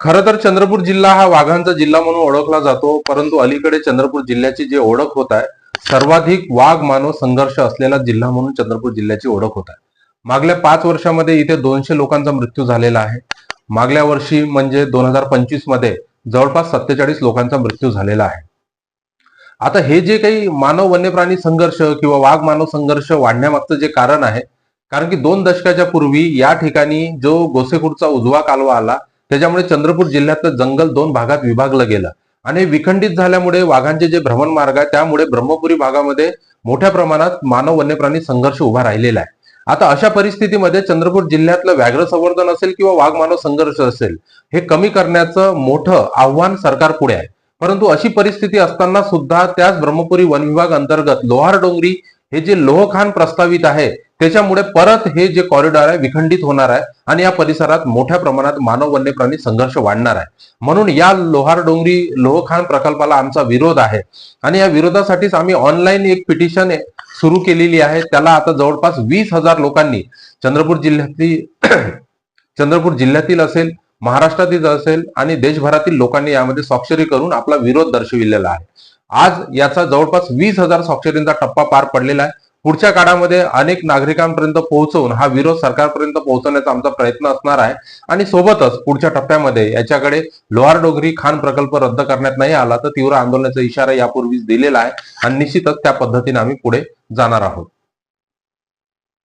खरं तर चंद्रपूर जिल्हा हा वाघांचा जिल्हा म्हणून ओळखला जातो, परंतु अलीकडे चंद्रपूर जिल्ह्याची जी ओळख होत आहे, सर्वाधिक वाघ मानव संघर्ष असलेला जिल्हा म्हणून चंद्रपूर जिल्ह्याची ओळख होत आहे. मागल्या 5 वर्षामध्ये इथे 200 लोकांचा मृत्यू झालेला आहे. मागल्या वर्षी म्हणजे 2025 मध्ये जवळपास 47 लोकांचा मृत्यू झालेला आहे. आता हे जे काही मानव वन्यप्राणी संघर्ष किंवा वाघ मानव संघर्ष वाढण्यामागचं जे कारण आहे, कारण की 2 दशकाच्या पूर्वी या ठिकाणी जो गोसेखुर्दचा उजवा कालवा आला, त्याच्यामुळे चंद्रपूर जिल्ह्यातलं जंगल 2 भागात विभागलं गेलं आणि विखंडित झाल्यामुळे वाघांचे जे भ्रमण मार्ग आहे त्यामुळे ब्रह्मपुरी भागामध्ये मोठ्या प्रमाणात मानव वन्यप्राणी संघर्ष उभा राहिलेला आहे. आता अशा परिस्थितीमध्ये चंद्रपूर जिल्ह्यातलं व्याघ्र संवर्धन असेल किंवा वाघ मानव संघर्ष असेल, हे कमी करण्याचं मोठं आव्हान सरकार पुढे आहे. परंतु अशी परिस्थिती असताना सुद्धा त्याच ब्रह्मपुरी वन विभाग अंतर्गत लोहार डोंगरी हे जे लोहखान प्रस्तावित आहे, त्याच्यामुळे परत हे जे कॉरिडॉर आहे विखंडित होणार आहे आणि या परिसरात मोठ्या प्रमाणात मानव वन्यप्राणी संघर्ष वाढणार आहे. म्हणून या लोहार डोंगरी लोहखान प्रकल्पाला आमचा विरोध आहे आणि या विरोधासाठीच आम्ही ऑनलाईन एक पिटिशन सुरू केलेली आहे. त्याला आता जवळपास 20,000 लोकांनी चंद्रपूर जिल्ह्यातील असेल, महाराष्ट्रातील असेल आणि देशभरातील लोकांनी यामध्ये स्वाक्षरी करून आपला विरोध दर्शविलेला आहे. आज याचा जवळपास 20,000 स्वाक्षरींचा टप्पा पार पडलेला आहे. पुढच्या काळामध्ये अनेक नागरिकांपर्यंत पोहोचवून हा विरोध सरकारपर्यंत पोहोचवण्याचा आमचा प्रयत्न असणार आहे आणि सोबतच पुढच्या टप्प्यामध्ये याच्याकडे लोहार डोंगरी खान प्रकल्प रद्द करण्यात नाही आला तर तीव्र आंदोलनाचा इशारा यापूर्वीच दिलेला आहे आणि निश्चितच त्या पद्धतीने आम्ही पुढे जाणार आहोत.